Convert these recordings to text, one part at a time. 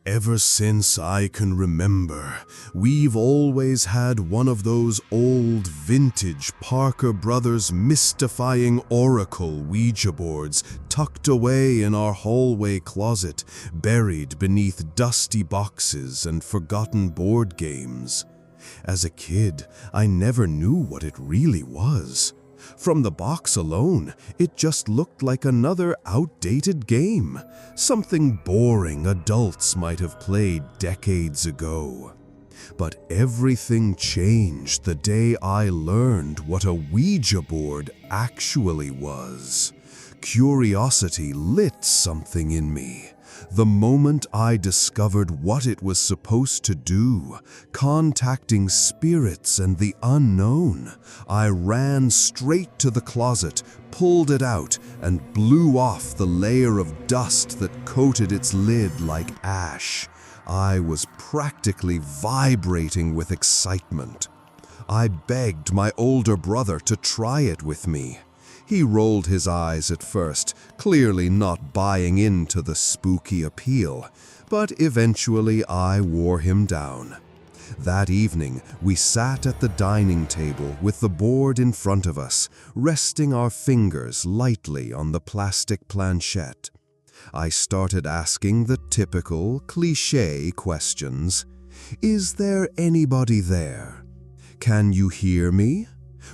Ever since I can remember, we've always had one of those old vintage Parker Brothers mystifying oracle Ouija boards tucked away in our hallway closet, buried beneath dusty boxes and forgotten board games. As a kid, I never knew what it really was. From the box alone, it just looked like another outdated game, something boring adults might have played decades ago. But everything changed the day I learned what a Ouija board actually was. Curiosity lit something in me. The moment I discovered what it was supposed to do, contacting spirits and the unknown, I ran straight to the closet, pulled it out, and blew off the layer of dust that coated its lid like ash. I was practically vibrating with excitement. I begged my older brother to try it with me. He rolled his eyes at first, clearly not buying into the spooky appeal, but eventually I wore him down. That evening, we sat at the dining table with the board in front of us, resting our fingers lightly on the plastic planchette. I started asking the typical, cliché questions. Is there anybody there? Can you hear me?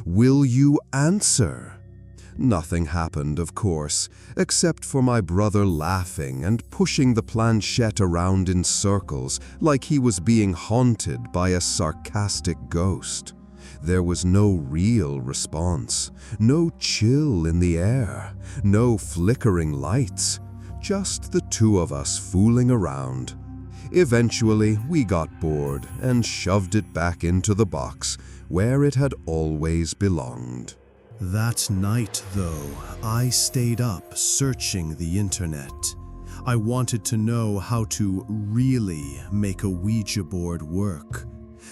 Will you answer? Nothing happened, of course, except for my brother laughing and pushing the planchette around in circles like he was being haunted by a sarcastic ghost. There was no real response, no chill in the air, no flickering lights, just the two of us fooling around. Eventually, we got bored and shoved it back into the box where it had always belonged. That night, though, I stayed up searching the internet. I wanted to know how to really make a Ouija board work.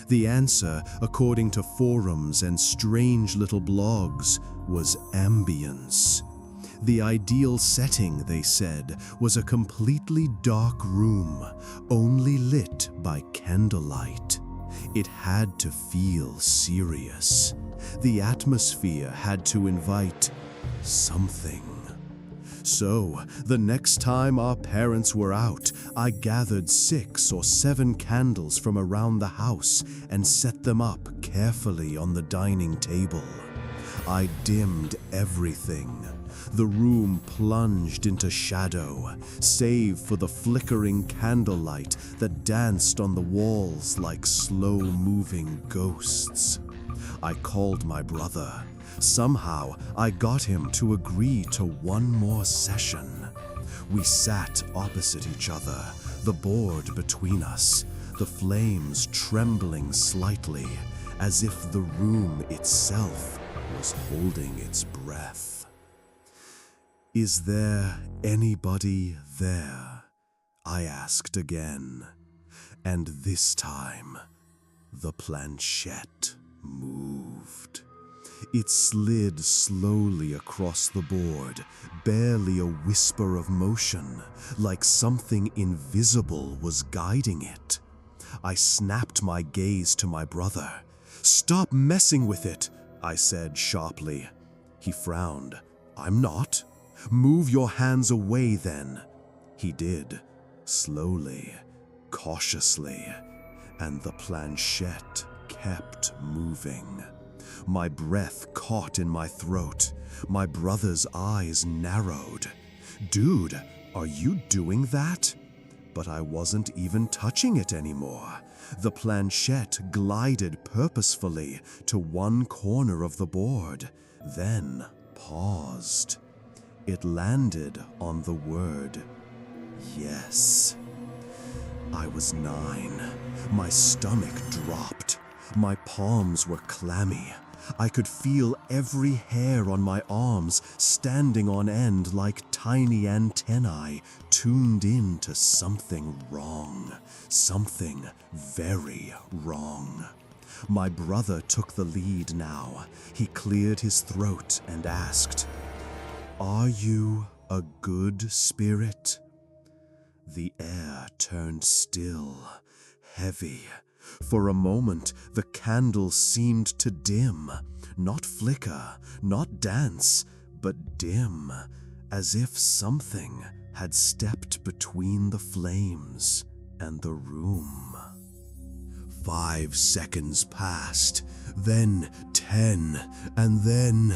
The answer, according to forums and strange little blogs, was ambience. The ideal setting, they said, was a completely dark room, only lit by candlelight. It had to feel serious. The atmosphere had to invite something. So, the next time our parents were out, I gathered 6 or 7 candles from around the house and set them up carefully on the dining table. I dimmed everything. The room plunged into shadow, save for the flickering candlelight that danced on the walls like slow-moving ghosts. I called my brother. Somehow, I got him to agree to one more session. We sat opposite each other, the board between us, the flames trembling slightly, as if the room itself was holding its breath. "Is there anybody there?" I asked again. And this time, the planchette moved. It slid slowly across the board, barely a whisper of motion, like something invisible was guiding it. I snapped my gaze to my brother. "Stop messing with it," I said sharply. He frowned. "I'm not. Move your hands away then." He did, slowly, cautiously, and the planchette kept moving. My breath caught in my throat. My brother's eyes narrowed. "Dude, are you doing that?" But I wasn't even touching it anymore. The planchette glided purposefully to one corner of the board, then paused. It landed on the word yes. I was 9. My stomach dropped. My palms were clammy. I could feel every hair on my arms standing on end like tiny antennae tuned in to something wrong. Something very wrong. My brother took the lead now. He cleared his throat and asked, "Are you a good spirit?" The air turned still, heavy. For a moment, the candle seemed to dim, not flicker, not dance, but dim, as if something had stepped between the flames and the room. 5 seconds passed, then 10, and then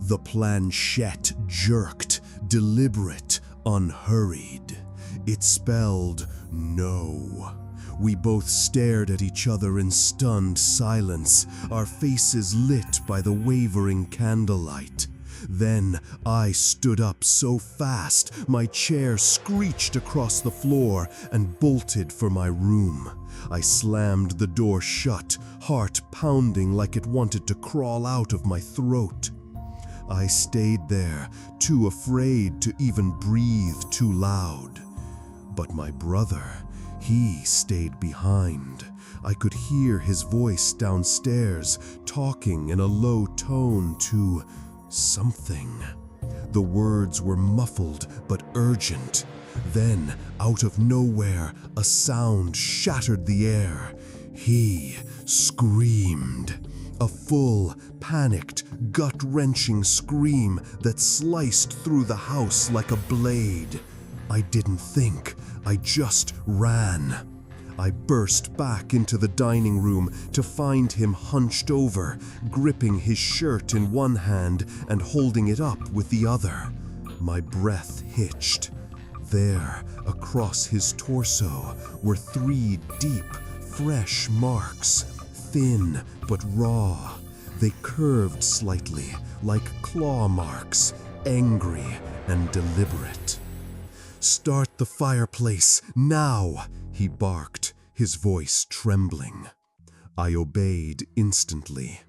the planchette jerked, deliberate, unhurried. It spelled no. We both stared at each other in stunned silence, our faces lit by the wavering candlelight. Then I stood up so fast, my chair screeched across the floor and bolted for my room. I slammed the door shut, heart pounding like it wanted to crawl out of my throat. I stayed there, too afraid to even breathe too loud. But my brother, he stayed behind. I could hear his voice downstairs, talking in a low tone to something. The words were muffled but urgent. Then, out of nowhere, a sound shattered the air. He screamed. A full, panicked, gut-wrenching scream that sliced through the house like a blade. I didn't think, I just ran. I burst back into the dining room to find him hunched over, gripping his shirt in one hand and holding it up with the other. My breath hitched. There, across his torso, were 3 deep, fresh marks, thin but raw. They curved slightly, like claw marks, angry and deliberate. "Start the fireplace, now!" he barked, his voice trembling. I obeyed instantly.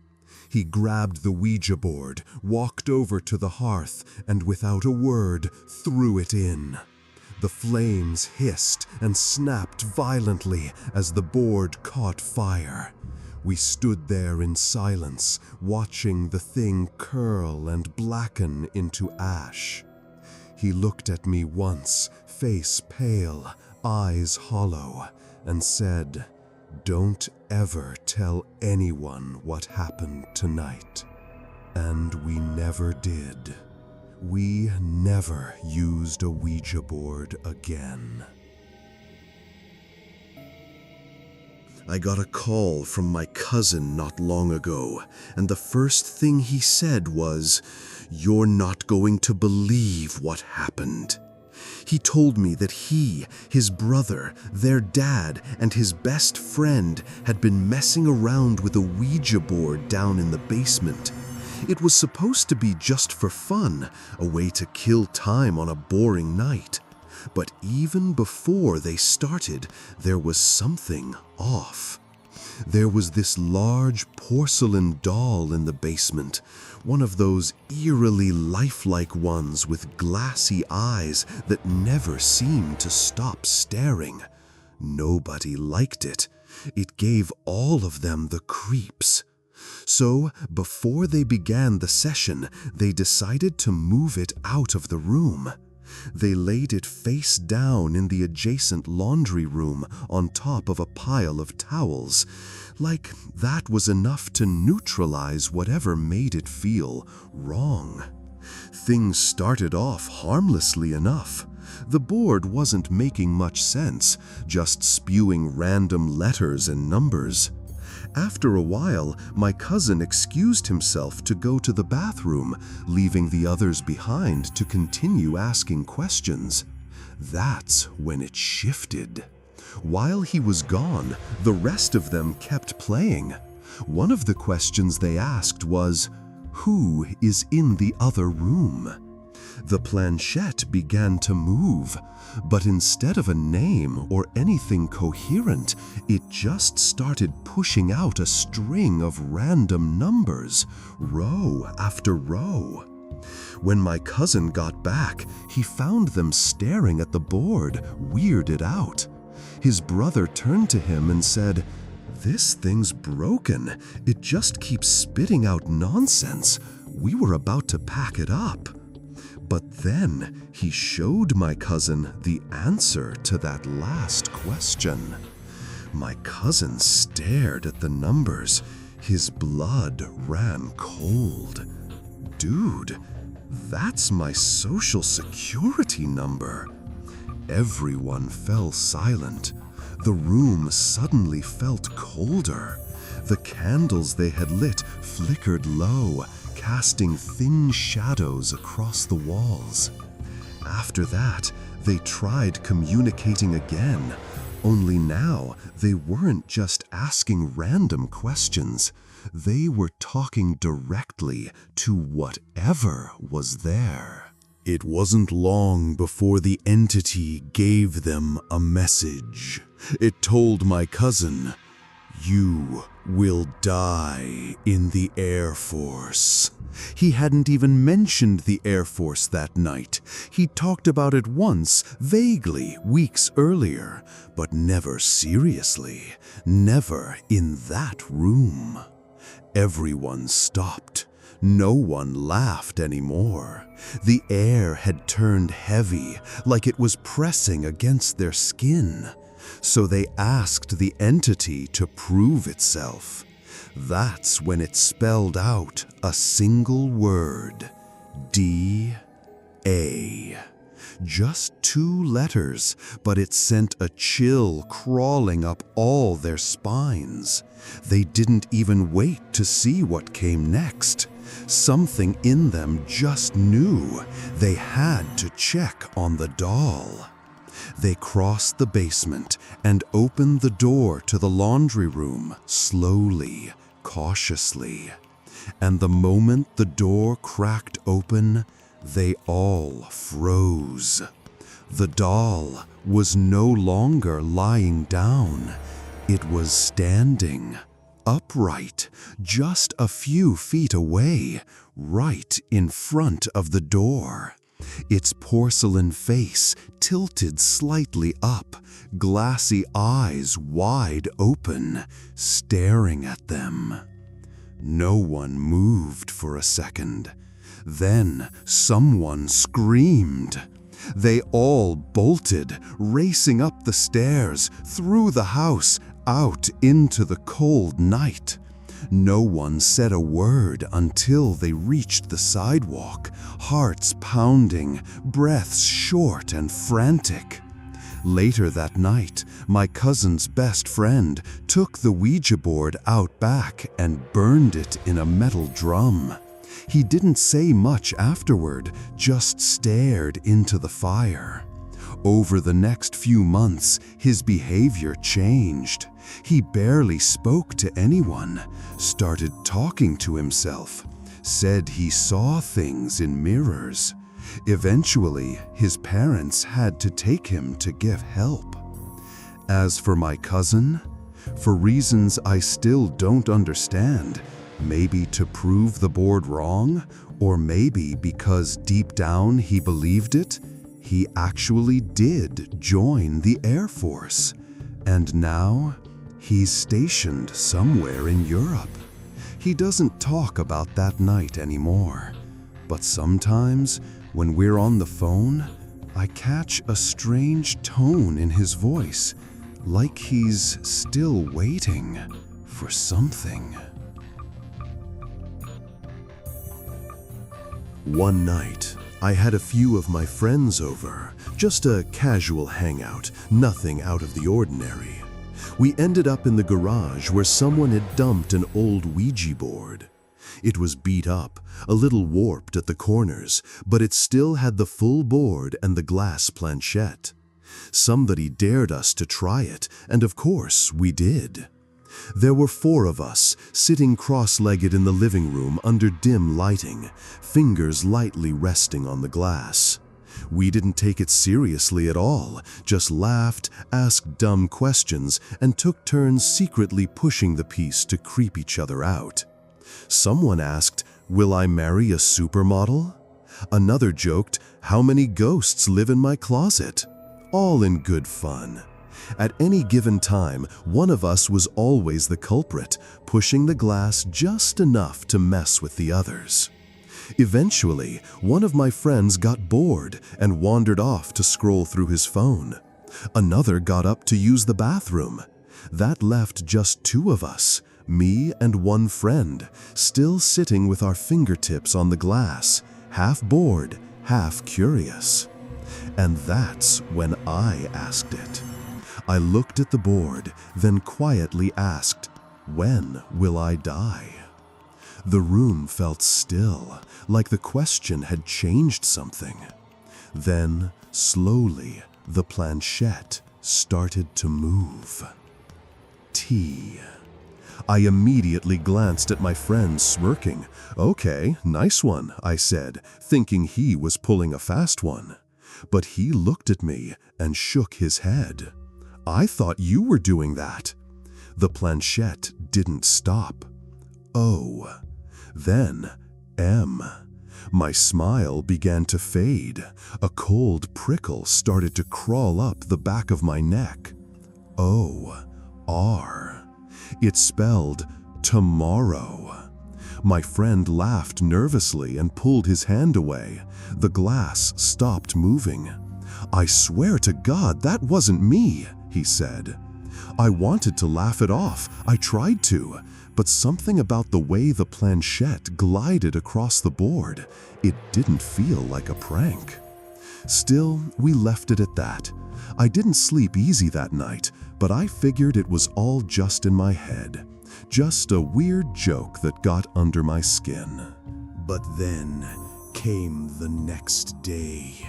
He grabbed the Ouija board, walked over to the hearth, and without a word, threw it in. The flames hissed and snapped violently as the board caught fire. We stood there in silence, watching the thing curl and blacken into ash. He looked at me once, face pale, eyes hollow, and said, "Don't ever tell anyone what happened tonight." And we never did. We never used a Ouija board again. I got a call from my cousin not long ago, and the first thing he said was, "You're not going to believe what happened." He told me that he, his brother, their dad, and his best friend had been messing around with a Ouija board down in the basement. It was supposed to be just for fun, a way to kill time on a boring night. But even before they started, there was something off. There was this large porcelain doll in the basement, one of those eerily lifelike ones with glassy eyes that never seemed to stop staring. Nobody liked it. It gave all of them the creeps. So, before they began the session, they decided to move it out of the room. They laid it face down in the adjacent laundry room on top of a pile of towels, like that was enough to neutralize whatever made it feel wrong. Things started off harmlessly enough. The board wasn't making much sense, just spewing random letters and numbers. After a while, my cousin excused himself to go to the bathroom, leaving the others behind to continue asking questions. That's when it shifted. While he was gone, the rest of them kept playing. One of the questions they asked was, "Who is in the other room?" The planchette began to move, but instead of a name or anything coherent, it just started pushing out a string of random numbers, row after row. When my cousin got back, he found them staring at the board, weirded out. His brother turned to him and said, "This thing's broken. It just keeps spitting out nonsense. We were about to pack it up." But then he showed my cousin the answer to that last question. My cousin stared at the numbers. His blood ran cold. Dude, that's my social security number. Everyone fell silent. The room suddenly felt colder. The candles they had lit flickered low, casting thin shadows across the walls. After that, they tried communicating again, only now they weren't just asking random questions. They were talking directly to whatever was there. It wasn't long before the entity gave them a message. It told my cousin, "You will die in the Air Force." He hadn't even mentioned the Air Force that night. He talked about it once, vaguely, weeks earlier, but never seriously, never in that room. Everyone stopped. No one laughed anymore. The air had turned heavy, like it was pressing against their skin. So they asked the entity to prove itself. That's when it spelled out a single word, D-A. Just 2 letters, but it sent a chill crawling up all their spines. They didn't even wait to see what came next. Something in them just knew they had to check on the doll. They crossed the basement and opened the door to the laundry room slowly, cautiously. And the moment the door cracked open, they all froze. The doll was no longer lying down. It was standing, upright, just a few feet away, right in front of the door. Its porcelain face tilted slightly up, glassy eyes wide open, staring at them. No one moved for a second. Then someone screamed. They all bolted, racing up the stairs, through the house, out into the cold night. No one said a word until they reached the sidewalk, hearts pounding, breaths short and frantic. Later that night, my cousin's best friend took the Ouija board out back and burned it in a metal drum. He didn't say much afterward, just stared into the fire. Over the next few months, his behavior changed. He barely spoke to anyone, started talking to himself, said he saw things in mirrors. Eventually, his parents had to take him to get help. As for my cousin, for reasons I still don't understand, maybe to prove the board wrong, or maybe because deep down he believed it, he actually did join the Air Force. And now, he's stationed somewhere in Europe. He doesn't talk about that night anymore. But sometimes, when we're on the phone, I catch a strange tone in his voice, like he's still waiting for something. One night, I had a few of my friends over, just a casual hangout, nothing out of the ordinary. We ended up in the garage where someone had dumped an old Ouija board. It was beat up, a little warped at the corners, but it still had the full board and the glass planchette. Somebody dared us to try it, and of course we did. There were 4 of us, sitting cross-legged in the living room under dim lighting, fingers lightly resting on the glass. We didn't take it seriously at all, just laughed, asked dumb questions, and took turns secretly pushing the piece to creep each other out. Someone asked, "Will I marry a supermodel?" Another joked, "How many ghosts live in my closet?" All in good fun. At any given time, one of us was always the culprit, pushing the glass just enough to mess with the others. Eventually, one of my friends got bored and wandered off to scroll through his phone. Another got up to use the bathroom. That left just two of us, me and one friend, still sitting with our fingertips on the glass, half bored, half curious. And that's when I asked it. I looked at the board, then quietly asked, "When will I die?" The room felt still, like the question had changed something. Then, slowly, the planchette started to move. T. I immediately glanced at my friend, smirking. "Okay, nice one," I said, thinking he was pulling a fast one. But he looked at me and shook his head. "I thought you were doing that." The planchette didn't stop. O. Then M. My smile began to fade. A cold prickle started to crawl up the back of my neck. O. R. It spelled tomorrow. My friend laughed nervously and pulled his hand away. The glass stopped moving. "I swear to God, that wasn't me," he said. I wanted to laugh it off. I tried to, but something about the way the planchette glided across the board, it didn't feel like a prank. Still, we left it at that. I didn't sleep easy that night, but I figured it was all just in my head. Just a weird joke that got under my skin. But then came the next day.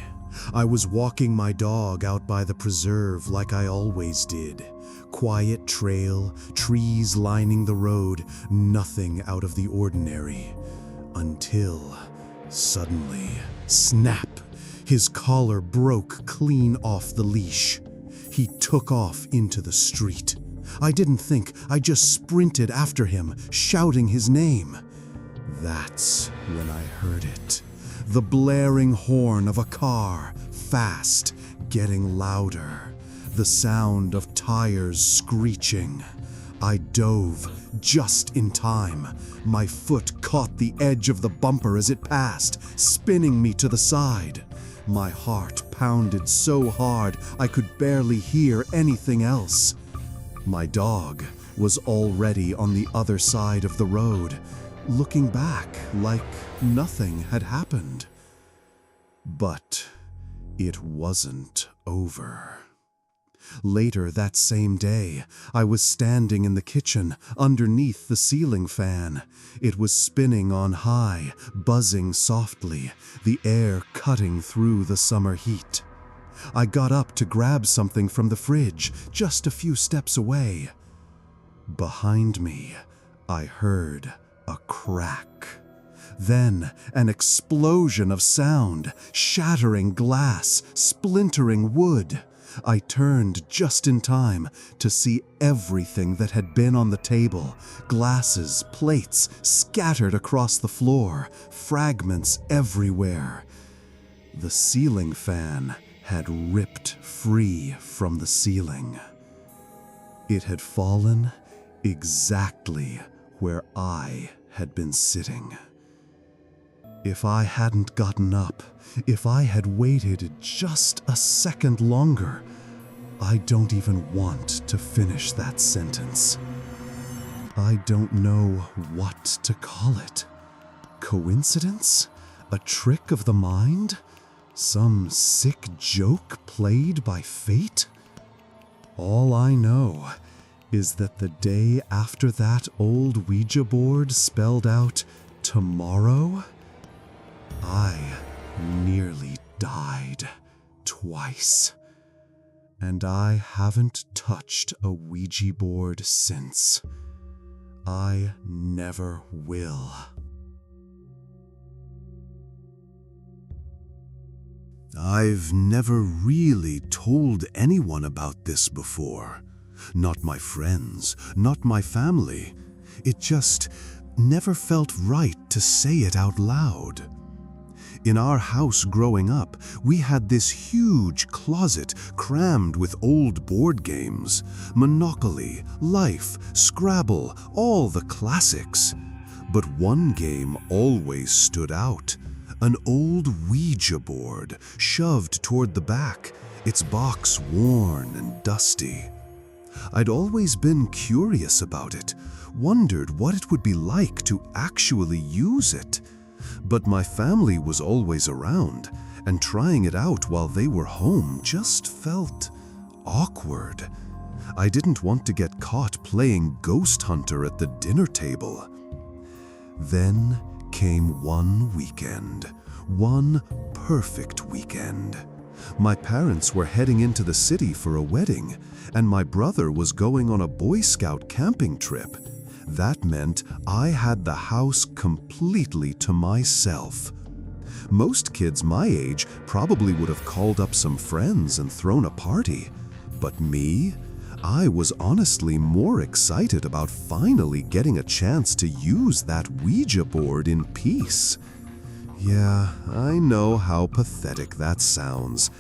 I was walking my dog out by the preserve like I always did. Quiet trail, trees lining the road, nothing out of the ordinary. Until, suddenly, snap! His collar broke clean off the leash. He took off into the street. I didn't think, I just sprinted after him, shouting his name. That's when I heard it. The blaring horn of a car, fast, getting louder. The sound of tires screeching. I dove just in time. My foot caught the edge of the bumper as it passed, spinning me to the side. My heart pounded so hard I could barely hear anything else. My dog was already on the other side of the road, looking back like nothing had happened. But it wasn't over. Later that same day, I was standing in the kitchen underneath the ceiling fan. It was spinning on high, buzzing softly, the air cutting through the summer heat. I got up to grab something from the fridge, just a few steps away. Behind me, I heard a crack. Then an explosion of sound, shattering glass, splintering wood. I turned just in time to see everything that had been on the table, glasses, plates, scattered across the floor, fragments everywhere. The ceiling fan had ripped free from the ceiling. It had fallen exactly where I had been sitting. If I hadn't gotten up, if I had waited just a second longer, I don't even want to finish that sentence. I don't know what to call it. Coincidence? A trick of the mind? Some sick joke played by fate? All I know is that the day after that old Ouija board spelled out tomorrow, I nearly died twice. And I haven't touched a Ouija board since. I never will. I've never really told anyone about this before. Not my friends, not my family. It just never felt right to say it out loud. In our house growing up, we had this huge closet crammed with old board games. Monopoly, Life, Scrabble, all the classics. But one game always stood out. An old Ouija board shoved toward the back, its box worn and dusty. I'd always been curious about it, wondered what it would be like to actually use it. But my family was always around, and trying it out while they were home just felt awkward. I didn't want to get caught playing ghost hunter at the dinner table. Then came one weekend, one perfect weekend. My parents were heading into the city for a wedding, and my brother was going on a Boy Scout camping trip. That meant I had the house completely to myself. Most kids my age probably would have called up some friends and thrown a party. But me? I was honestly more excited about finally getting a chance to use that Ouija board in peace. Yeah, I know how pathetic that sounds,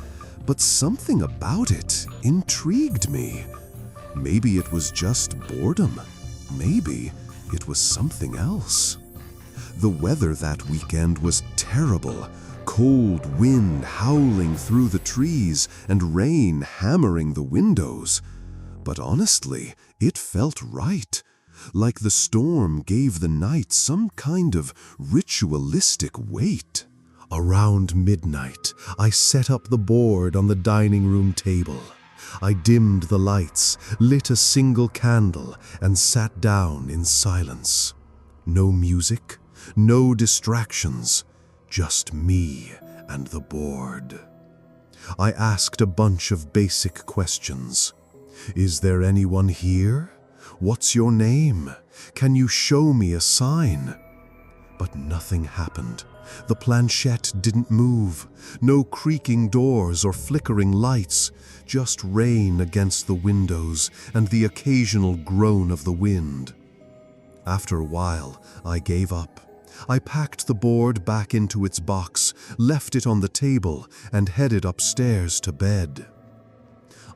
but something about it intrigued me. Maybe it was just boredom. Maybe it was something else. The weather that weekend was terrible. Cold wind howling through the trees and rain hammering the windows. But honestly, it felt right. Like the storm gave the night some kind of ritualistic weight. Around midnight, I set up the board on the dining room table. I dimmed the lights, lit a single candle, and sat down in silence. No music, no distractions, just me and the board. I asked a bunch of basic questions. Is there anyone here? What's your name? Can you show me a sign? But nothing happened. The planchette didn't move. No creaking doors or flickering lights, just rain against the windows and the occasional groan of the wind. After a while, I gave up. I packed the board back into its box, left it on the table, and headed upstairs to bed.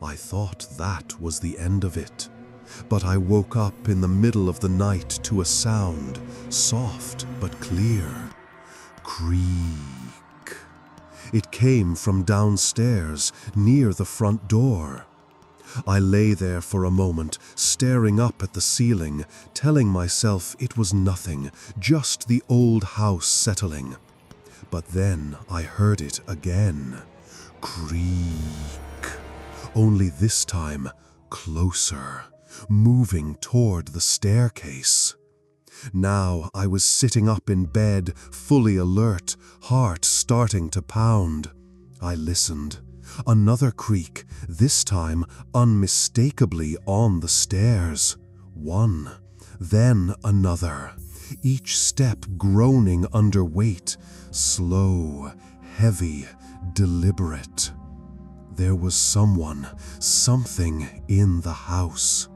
I thought that was the end of it. But I woke up in the middle of the night to a sound, soft but clear. Creak. It came from downstairs, near the front door. I lay there for a moment, staring up at the ceiling, telling myself it was nothing, just the old house settling. But then I heard it again. Creak. Only this time, closer, moving toward the staircase. Now I was sitting up in bed, fully alert, heart starting to pound. I listened. Another creak, this time unmistakably on the stairs. One, then another, each step groaning under weight, slow, heavy, deliberate. There was someone, something in the house.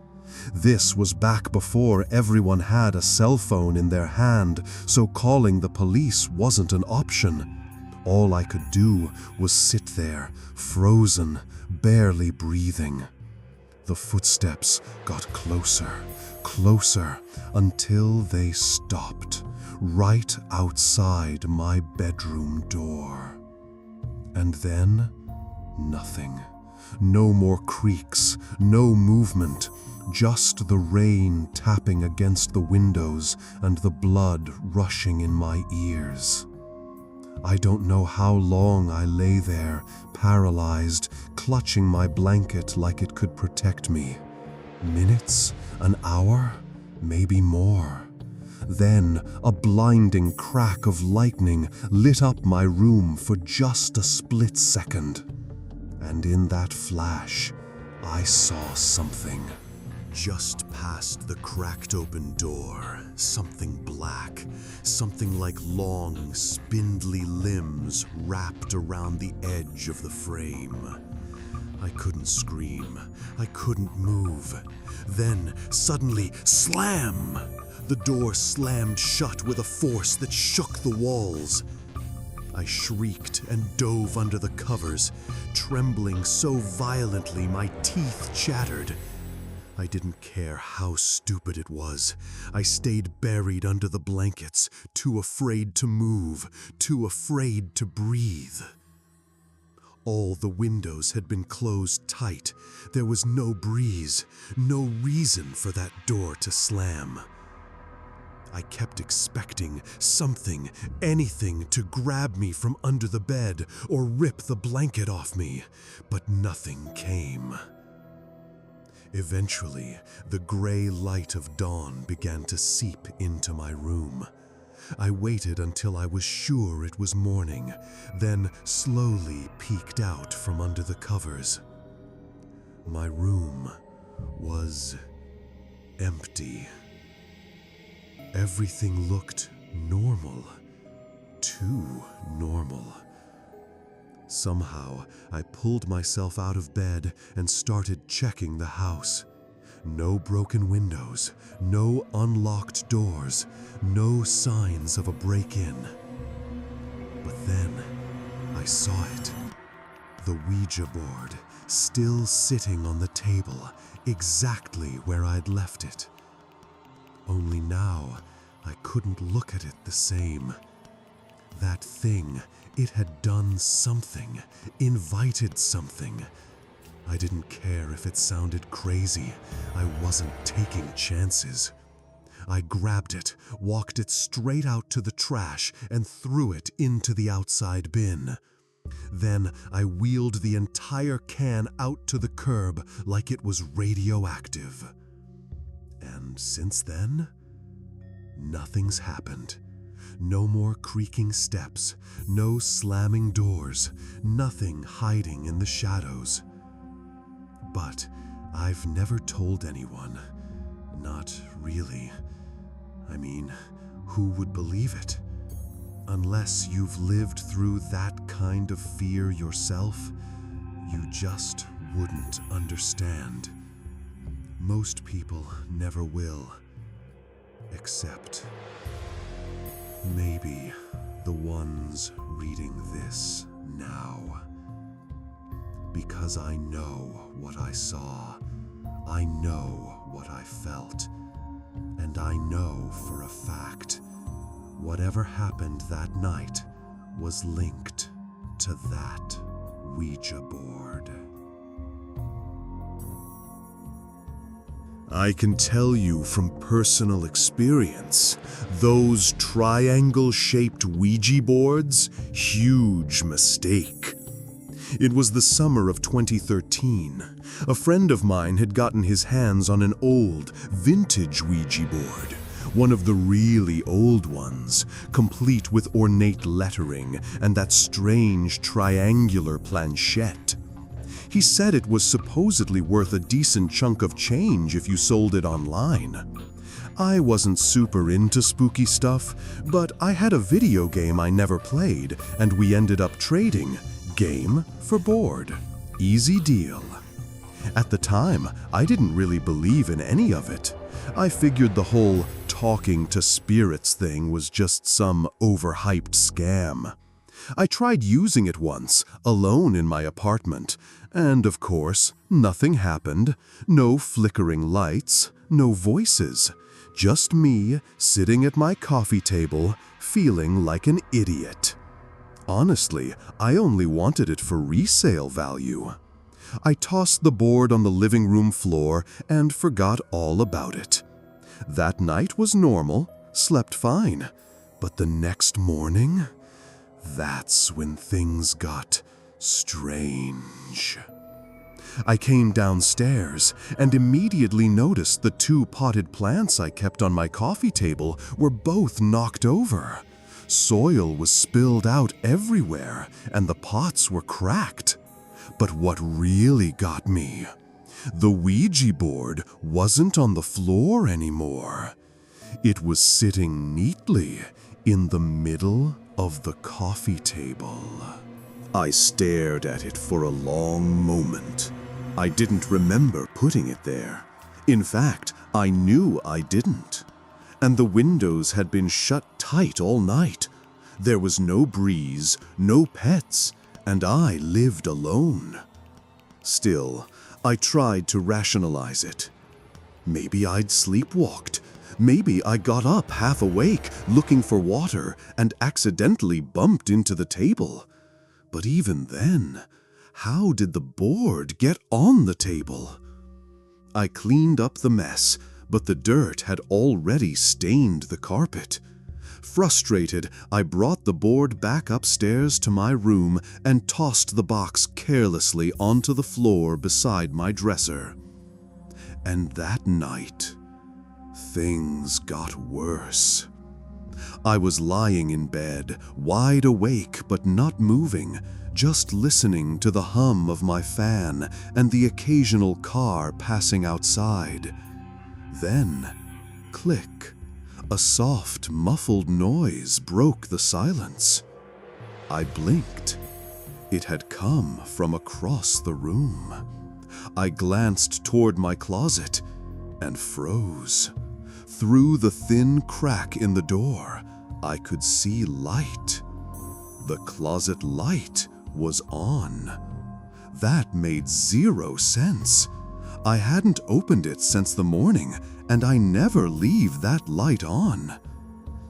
This was back before everyone had a cell phone in their hand, so calling the police wasn't an option. All I could do was sit there, frozen, barely breathing. The footsteps got closer, closer, until they stopped, right outside my bedroom door. And then, nothing. No more creaks, no movement, just the rain tapping against the windows and the blood rushing in my ears. I don't know how long I lay there, paralyzed, clutching my blanket like it could protect me. Minutes? An hour? Maybe more. Then a blinding crack of lightning lit up my room for just a split second. And in that flash, I saw something. Just past the cracked open door, something black, something like long, spindly limbs wrapped around the edge of the frame. I couldn't scream. I couldn't move. Then, suddenly, slam! The door slammed shut with a force that shook the walls. I shrieked and dove under the covers, trembling so violently my teeth chattered. I didn't care how stupid it was. I stayed buried under the blankets, too afraid to move, too afraid to breathe. All the windows had been closed tight. There was no breeze, no reason for that door to slam. I kept expecting something, anything to grab me from under the bed or rip the blanket off me, but nothing came. Eventually, the gray light of dawn began to seep into my room. I waited until I was sure it was morning, then slowly peeked out from under the covers. My room was empty. Everything looked normal, too normal. Somehow, I pulled myself out of bed and started checking the house. No broken windows, no unlocked doors, no signs of a break-in. But then, I saw it. The Ouija board, still sitting on the table, exactly where I'd left it. Only now, I couldn't look at it the same. That thing, it had done something, invited something. I didn't care if it sounded crazy. I wasn't taking chances. I grabbed it, walked it straight out to the trash, and threw it into the outside bin. Then I wheeled the entire can out to the curb like it was radioactive. And since then, nothing's happened. No more creaking steps, no slamming doors, nothing hiding in the shadows. But I've never told anyone. Not really. I mean, who would believe it? Unless you've lived through that kind of fear yourself, you just wouldn't understand. Most people never will. Except maybe the ones reading this now. Because I know what I saw, I know what I felt, and I know for a fact, whatever happened that night was linked to that Ouija board. I can tell you from personal experience, those triangle-shaped Ouija boards, huge mistake. It was the summer of 2013. A friend of mine had gotten his hands on an old, vintage Ouija board, one of the really old ones, complete with ornate lettering and that strange triangular planchette. He said it was supposedly worth a decent chunk of change if you sold it online. I wasn't super into spooky stuff, but I had a video game I never played, and we ended up trading. Game for board. Easy deal. At the time, I didn't really believe in any of it. I figured the whole talking to spirits thing was just some overhyped scam. I tried using it once, alone in my apartment, and of course, nothing happened. No flickering lights, no voices. Just me sitting at my coffee table, feeling like an idiot. Honestly, I only wanted it for resale value. I tossed the board on the living room floor and forgot all about it. That night was normal, slept fine. But the next morning, that's when things got strange. I came downstairs and immediately noticed the 2 potted plants I kept on my coffee table were both knocked over. Soil was spilled out everywhere, and the pots were cracked. But what really got me? The Ouija board wasn't on the floor anymore. It was sitting neatly in the middle of the coffee table. I stared at it for a long moment. I didn't remember putting it there. In fact, I knew I didn't. And the windows had been shut tight all night. There was no breeze, no pets, and I lived alone. Still, I tried to rationalize it. Maybe I'd sleepwalked. Maybe I got up half awake, looking for water, and accidentally bumped into the table. But even then, how did the board get on the table? I cleaned up the mess, but the dirt had already stained the carpet. Frustrated, I brought the board back upstairs to my room and tossed the box carelessly onto the floor beside my dresser. And that night, things got worse. I was lying in bed, wide awake but not moving, just listening to the hum of my fan and the occasional car passing outside. Then, click, a soft, muffled noise broke the silence. I blinked. It had come from across the room. I glanced toward my closet and froze. Through the thin crack in the door, I could see light. The closet light was on. That made zero sense. I hadn't opened it since the morning, and I never leave that light on.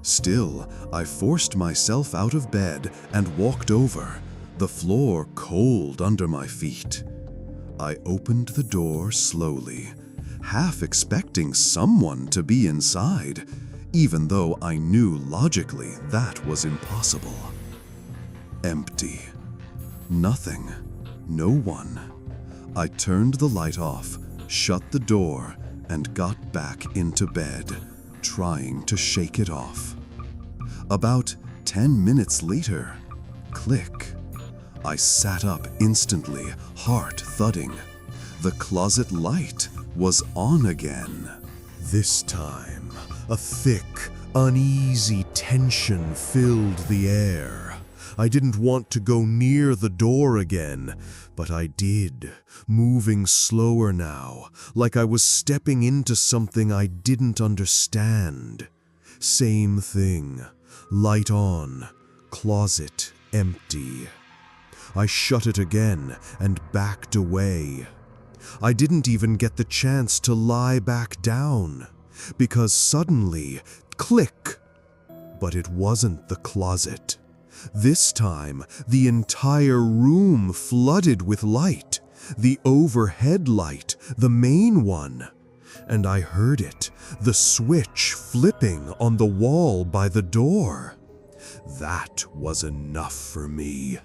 Still, I forced myself out of bed and walked over, the floor cold under my feet. I opened the door slowly, half expecting someone to be inside, even though I knew logically that was impossible. Empty. Nothing. No one. I turned the light off, shut the door, and got back into bed, trying to shake it off. About 10 minutes later, click. I sat up instantly, heart thudding. The closet light was on again. This time, a thick, uneasy tension filled the air. I didn't want to go near the door again, but I did, moving slower now, like I was stepping into something I didn't understand. Same thing, light on, closet empty. I shut it again and backed away. I didn't even get the chance to lie back down, because suddenly, click! But it wasn't the closet. This time, the entire room flooded with light, the overhead light, the main one. And I heard it, the switch flipping on the wall by the door. That was enough for me.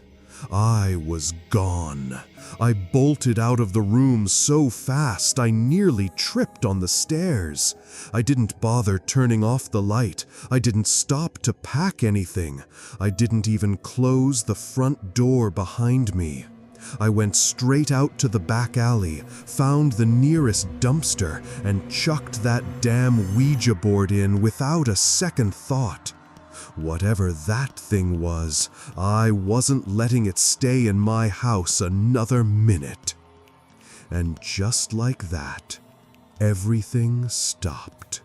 I was gone. I bolted out of the room so fast I nearly tripped on the stairs. I didn't bother turning off the light. I didn't stop to pack anything. I didn't even close the front door behind me. I went straight out to the back alley, found the nearest dumpster, and chucked that damn Ouija board in without a second thought. Whatever that thing was, I wasn't letting it stay in my house another minute. And just like that, everything stopped.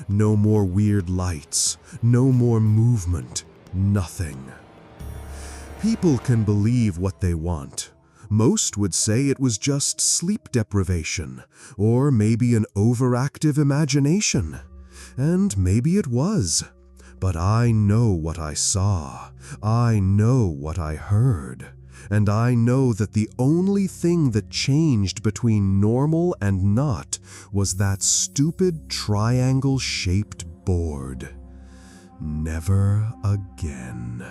No more weird lights, no more movement, nothing. People can believe what they want. Most would say it was just sleep deprivation, or maybe an overactive imagination. And maybe it was. But I know what I saw, I know what I heard, and I know that the only thing that changed between normal and not was that stupid triangle-shaped board. Never again.